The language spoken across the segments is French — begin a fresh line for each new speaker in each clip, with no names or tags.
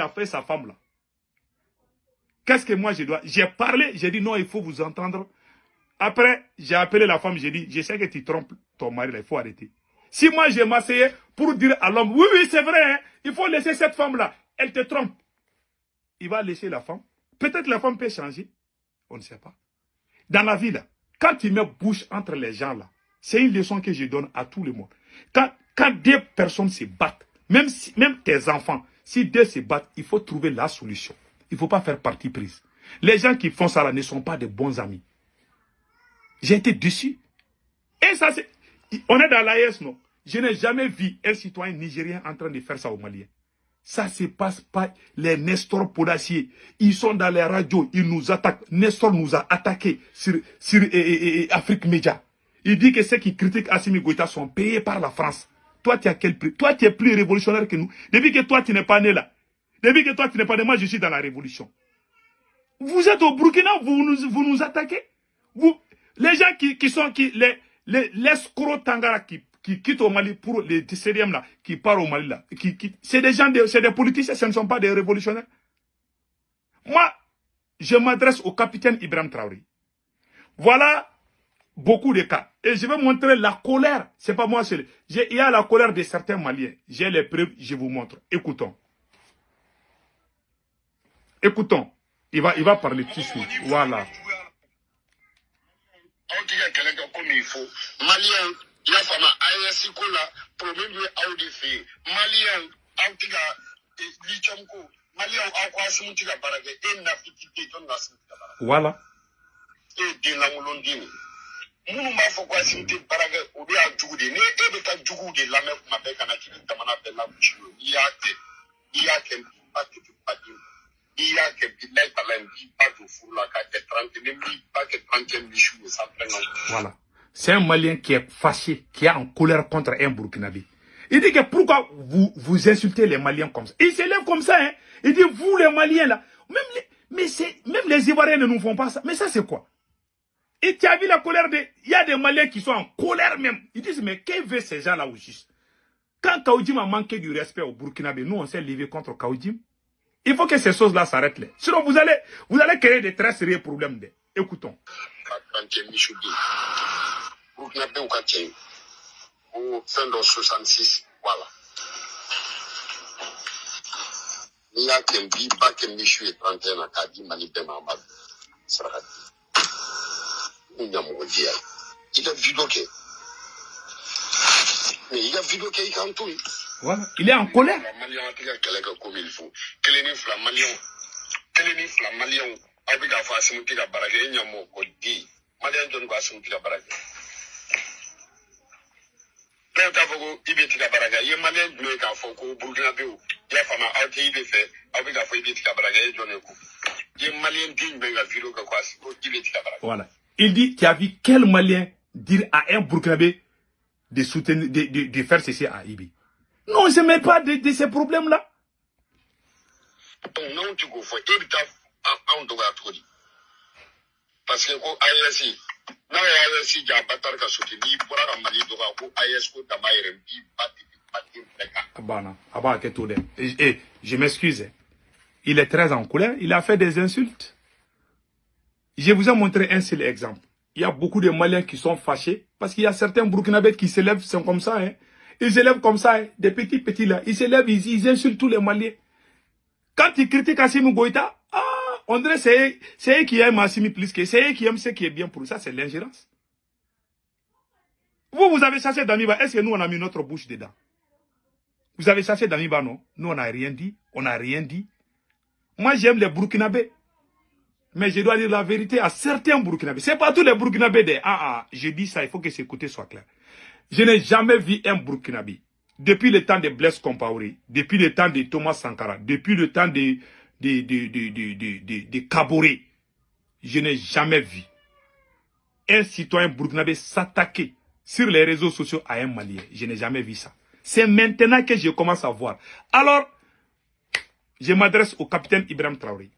a fait sa femme là. Qu'est-ce que moi je dois? J'ai parlé, j'ai dit non, il faut vous entendre. Après, j'ai appelé la femme, j'ai dit, je sais que tu trompes ton mari là, il faut arrêter. Si moi je m'asseyais pour dire à l'homme, oui, oui, c'est vrai, hein, il faut laisser cette femme là, elle te trompe. Il va laisser la femme. Peut-être la femme peut changer, on ne sait pas. Dans la vie là, quand tu mets bouche entre les gens là, c'est une leçon que je donne à tout le monde. Quand deux personnes se battent, même tes enfants, si deux se battent, il faut trouver la solution. Il ne faut pas faire partie prise. Les gens qui font ça là ne sont pas de bons amis. J'ai été déçu. Et ça, c'est... On est dans l'AES, non? Je n'ai jamais vu un citoyen nigérien en train de faire ça aux Maliens. Ça se passe pas. Les Nestor Podacier, ils sont dans les radios, ils nous attaquent. Nestor nous a attaqués sur Afrique Média. Il dit que ceux qui critiquent Assimi Goïta sont payés par la France. Toi, tu as quel prix? Toi, tu es plus révolutionnaire que nous. Depuis que toi, tu n'es pas né là. Depuis que toi, tu n'es pas né, moi, je suis dans la révolution. Vous êtes au Burkina, vous nous attaquez. Vous, les gens les escrocs Tangara qui quittent au Mali pour les 17e là, qui partent au Mali là, c'est des gens, c'est des politiciens, ce ne sont pas des révolutionnaires. Moi, je m'adresse au capitaine Ibrahim Traoré. Voilà beaucoup de cas. Et je vais montrer la colère. C'est pas moi seul. Il y a la colère de certains Maliens. J'ai les preuves, je vous montre. Écoutons. Écoutons. Il va parler tout de suite. Voilà. Il y a fama AES ko la problème de AODF malien antiga lichomko malien akwa simutika barage et na fitité ton na simutika barage voilà et de la mulondini munu ma fo kwa simutika barage obi a jugude ne e be ka jugude la me kuma be kana kini tamana be la kuchiro il y a que pas de padi il y a que billahi talent pas de furla ka 30 même pas que 30e bichou ça prend voilà. C'est un Malien qui est fâché, qui est en colère contre un Burkinabé. Il dit que pourquoi vous insultez les Maliens comme ça? Il s'élève comme ça, hein. Il dit, vous les Maliens là, même les Ivoiriens ne nous font pas ça. Mais ça c'est quoi? Et tu as vu la colère il y a des Maliens qui sont en colère même. Ils disent, mais que veut ces gens là au juste? Quand Kaoudim a manqué du respect au Burkinabé, nous on s'est levé contre Kaoudim. Il faut que ces choses-là s'arrêtent là. Sinon vous allez créer des très sérieux problèmes. Écoutons. Burkinabé ou Katien, au fin de 66, voilà. Il y a qu'un bi, pas qu'un michu et 31 à Kadi, Manibé Mamad, Sarati. Il a vu bloqué. Mais il a vu bloqué, il a tout. Voilà, il est en colère. Malien a comme il faut. Quel est le Malien? Avec la face, il a baragé, il y a mon codi. Malien donne quoi, il a baragé. Voilà. Il dit, tu as vu quel Malien dire à un Burkinabé de soutenir, de faire ceci à Ibi? Non, je ne mets pas de ces problèmes-là. Non, tu go for parce que AES non AES ja batar ka soki ni bora ka mali doga ko AES ko damayere bi bati bana aba ke to dem et je m'excuse, il est très en colère, il a fait des insultes. Je vous ai montré un seul exemple. Il y a beaucoup de Maliens qui sont fâchés parce qu'il y a certains Burkinabés qui s'élèvent, c'est comme ça, hein. Ils s'élèvent comme ça, hein. Des petits là, ils s'élèvent, ils insultent tous les Maliens. Quand ils critiquent Assimi Goïta, on dirait que c'est eux qui aiment Assimi plus que c'est eux qui aiment ce qui est bien pour ça, c'est l'ingérence. Vous avez chassé Damiba, est-ce que nous on a mis notre bouche dedans? Vous avez chassé Damiba, non? Nous on n'a rien dit, on n'a rien dit. Moi j'aime les Burkinabés. Mais je dois dire la vérité à certains Burkinabés. C'est pas tous les Burkinabés. Je dis ça, il faut que ce côté soit clair. Je n'ai jamais vu un Burkinabé. Depuis le temps de Blaise Compaoré, depuis le temps de Thomas Sankara, depuis le temps de Kaboré, je n'ai jamais vu un citoyen burkinabé s'attaquer sur les réseaux sociaux à un Malien. Je n'ai jamais vu ça. C'est maintenant que je commence à voir. Alors, je m'adresse au capitaine Ibrahim Traoré.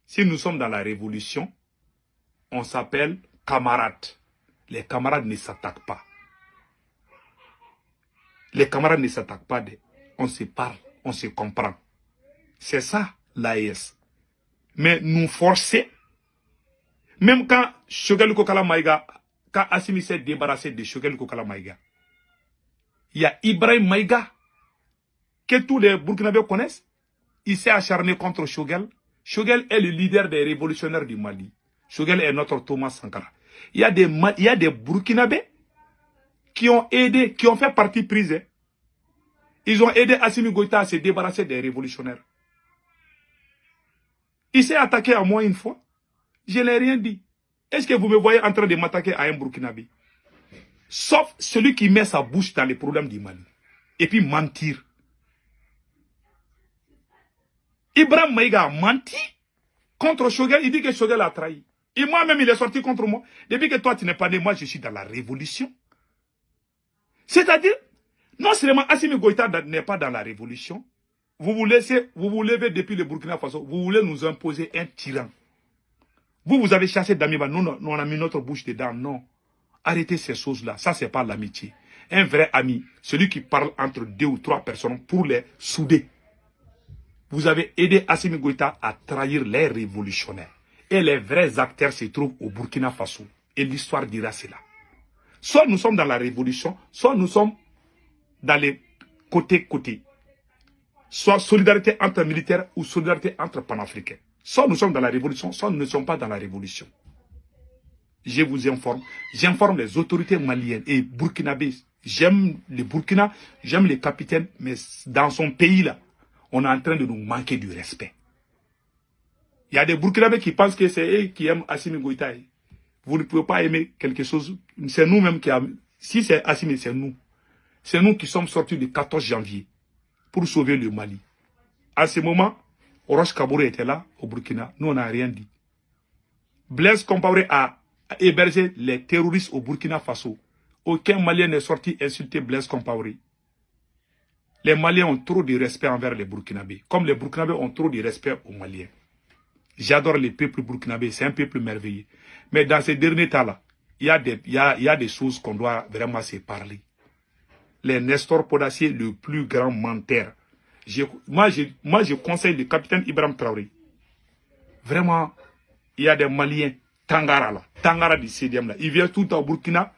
Si nous sommes dans la révolution, on s'appelle camarades. Les camarades ne s'attaquent pas. Les camarades ne s'attaquent pas. On se parle, on se comprend. C'est ça, l'AES. Mais nous forcer, même quand Choguel Kokala Maïga, quand Assimi s'est débarrassé de Choguel Kokala Maïga, il y a Ibrahim Maïga, que tous les Burkinabés connaissent. Il s'est acharné contre Choguel. Choguel est le leader des révolutionnaires du Mali. Choguel est notre Thomas Sankara. Il y a des Burkinabés qui ont aidé, qui ont fait partie prise. Ils ont aidé Assimi Goïta à se débarrasser des révolutionnaires. Il s'est attaqué à moi une fois. Je n'ai rien dit. Est-ce que vous me voyez en train de m'attaquer à un Burkinabé? Sauf celui qui met sa bouche dans les problèmes du Mali. Et puis mentir. Ibrahim Maïga a menti contre Choguel. Il dit que Choguel a trahi. Et moi-même, il est sorti contre moi. Depuis que toi, tu n'es pas né, moi, je suis dans la révolution. C'est-à-dire, non seulement Assimi Goïta n'est pas dans la révolution, vous vous levez depuis le Burkina Faso, vous voulez nous imposer un tyran. Vous avez chassé Damiba, nous, on a mis notre bouche dedans. Non. Arrêtez ces choses-là. Ça, c'est pas l'amitié. Un vrai ami, celui qui parle entre 2 ou 3 personnes pour les souder. Vous avez aidé Assimi Goïta à trahir les révolutionnaires. Et les vrais acteurs se trouvent au Burkina Faso. Et l'histoire dira cela. Soit nous sommes dans la révolution, soit nous sommes dans les côtés-côtés. Soit solidarité entre militaires ou solidarité entre panafricains. Soit nous sommes dans la révolution, soit nous ne sommes pas dans la révolution. Je vous informe. J'informe les autorités maliennes et burkinabés. J'aime les Burkina, j'aime les capitaines, mais dans son pays là, on est en train de nous manquer du respect. Il y a des Burkinabés qui pensent que c'est eux qui aiment Assimi Goïta. Vous ne pouvez pas aimer quelque chose. C'est nous-mêmes qui aimons. Si c'est Assimi, c'est nous. C'est nous qui sommes sortis le 14 janvier pour sauver le Mali. À ce moment, Roch Kaboré était là, au Burkina. Nous, on n'a rien dit. Blaise Compaoré a hébergé les terroristes au Burkina Faso. Aucun Malien n'est sorti insulter Blaise Compaoré. Les Maliens ont trop de respect envers les Burkinabés. Comme les Burkinabés ont trop de respect aux Maliens. J'adore les peuples burkinabés, c'est un peuple merveilleux. Mais dans ces derniers temps-là, il y a des choses qu'on doit vraiment se parler. Les Nestor Podacier, le plus grand menteur. Moi, je conseille le capitaine Ibrahim Traoré. Vraiment, il y a des Maliens, Tangara là, Tangara du CDM là. Il vient tout au Burkina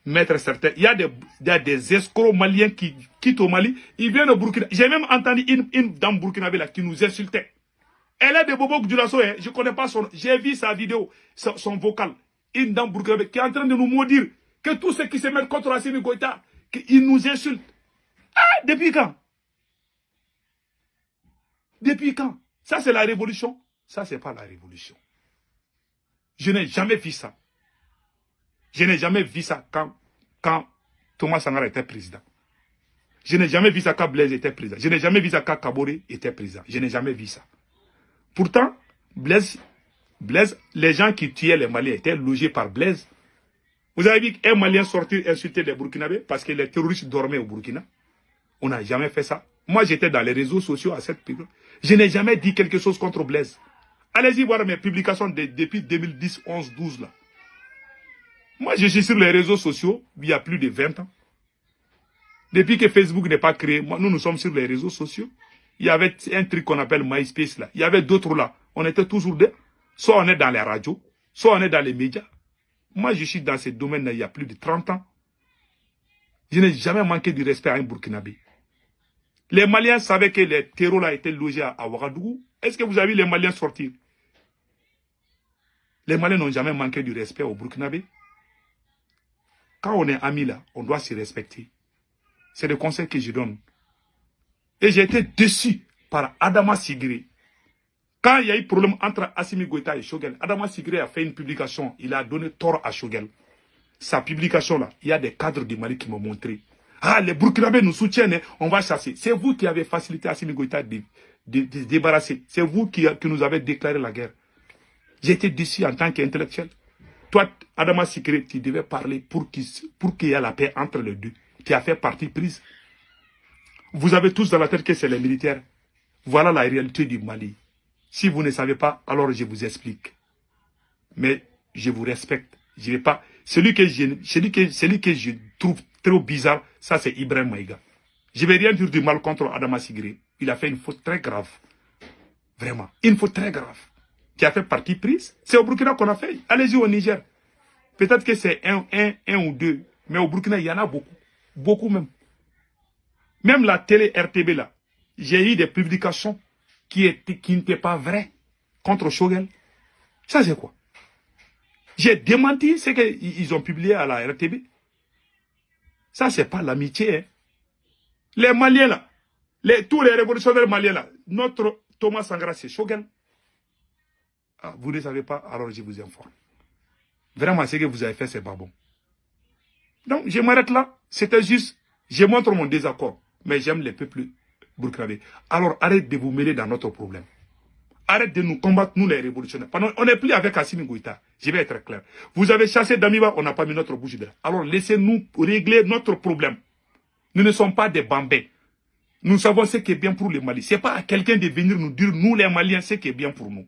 mettre certains. Il y a des escrocs maliens qui quittent au Mali. Ils viennent au Burkina. J'ai même entendu une dame burkinabé là qui nous insultait. Elle est de Bobo Gdulasso, hein. Je ne connais pas son... J'ai vu sa vidéo, son vocal. Une dame burkinabé qui est en train de nous maudire que tous ceux qui se mettent contre Assimi Goïta, qu'ils nous insultent. Ah, depuis quand? Depuis quand? Ça, c'est la révolution. Ça, c'est pas la révolution. Je n'ai jamais vu ça. Je n'ai jamais vu ça quand Thomas Sankara était président. Je n'ai jamais vu ça quand Blaise était président. Je n'ai jamais vu ça quand Kaboré était président. Je n'ai jamais vu ça. Pourtant, Blaise, les gens qui tuaient les Maliens étaient logés par Blaise. Vous avez vu un Malien sortir insulter les Burkinabés parce que les terroristes dormaient au Burkina? On n'a jamais fait ça. Moi, j'étais dans les réseaux sociaux à cette période. Je n'ai jamais dit quelque chose contre Blaise. Allez-y voir mes publications depuis 2010, 11, 12 là. Moi, je suis sur les réseaux sociaux il y a plus de 20 ans. Depuis que Facebook n'est pas créé, nous sommes sur les réseaux sociaux. Il y avait un truc qu'on appelle MySpace là. Il y avait d'autres là. On était toujours deux. Soit on est dans les radios, soit on est dans les médias. Moi, je suis dans ce domaine-là il y a plus de 30 ans. Je n'ai jamais manqué du respect à un Burkinabé. Les Maliens savaient que les terreaux là étaient logés à Ouagadougou. Est-ce que vous avez vu les Maliens sortir? Les Maliens n'ont jamais manqué du respect au Burkinabé. Quand on est amis là, on doit se respecter. C'est le conseil que je donne. Et j'ai été déçu par Adama Sigré. Quand il y a eu problème entre Assimi Goïta et Choguel, Adama Sigré a fait une publication. Il a donné tort à Choguel. Sa publication là, il y a des cadres du Mali qui m'ont montré. Ah, les Burkinabés nous soutiennent, on va chasser. C'est vous qui avez facilité Assimi Goïta de débarrasser. C'est vous qui nous avez déclaré la guerre. J'ai été déçu en tant qu'intellectuel. Toi, Adama Sigré, tu devais parler pour qu'il y ait la paix entre les deux. Tu as fait partie prise. Vous avez tous dans la tête que c'est les militaires. Voilà la réalité du Mali. Si vous ne savez pas, alors je vous explique. Mais je vous respecte. Je vais pas. Celui que je trouve trop bizarre, ça c'est Ibrahim Maïga. Je ne vais rien dire du mal contre Adama Sigré. Il a fait une faute très grave. Vraiment. Une faute très grave. Qui a fait partie prise. C'est au Burkina qu'on a fait. Allez-y au Niger. Peut-être que c'est un ou deux. Mais au Burkina, il y en a beaucoup. Beaucoup même. Même la télé RTB là. J'ai eu des publications qui n'étaient pas vraies contre Shogel. Ça c'est quoi? J'ai démenti ce qu'ils ont publié à la RTB. Ça c'est pas l'amitié. Hein. Les Maliens là. Tous les révolutionnaires maliens là. Notre Thomas Sankara c'est Shogel. Ah, vous ne savez pas, alors je vous informe. Vraiment, ce que vous avez fait, c'est pas bon. Donc, je m'arrête là. C'était juste, je montre mon désaccord. Mais j'aime les peuples burkinabés. Alors, arrête de vous mêler dans notre problème. Arrête de nous combattre, nous les révolutionnaires. On n'est plus avec Assimi Goïta. Je vais être clair. Vous avez chassé Damiba, on n'a pas mis notre bouche dedans. Alors, laissez-nous régler notre problème. Nous ne sommes pas des bambins. Nous savons ce qui est bien pour les Mali. Ce n'est pas à quelqu'un de venir nous dire, nous les Maliens, ce qui est bien pour nous.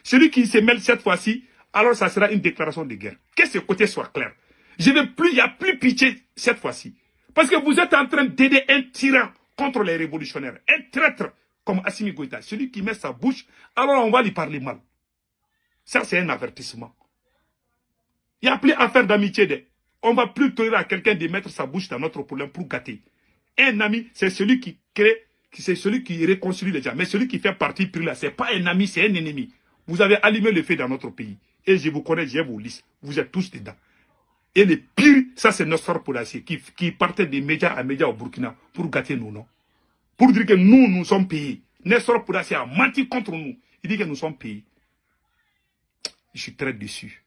Celui qui se mêle cette fois-ci, alors ça sera une déclaration de guerre. Que ce côté soit clair. Il n'y a plus pitié cette fois-ci. Parce que vous êtes en train d'aider un tyran contre les révolutionnaires. Un traître comme Assimi Goïta. Celui qui met sa bouche, alors on va lui parler mal. Ça, c'est un avertissement. Il n'y a plus affaire d'amitié. On ne va plus tolérer à quelqu'un de mettre sa bouche dans notre problème pour gâter. Un ami, c'est celui qui crée, c'est celui qui réconcilie les gens. Mais celui qui fait partie pris là, ce n'est pas un ami, c'est un ennemi. Vous avez allumé le feu dans notre pays. Et je vous connais, j'ai vos listes. Vous êtes tous dedans. Et le pire, ça c'est Nestor Poulassier qui partait des médias à médias au Burkina pour gâter nous, non? Pour dire que nous sommes payés. Nestor Poulassier a menti contre nous. Il dit que nous sommes payés. Je suis très déçu.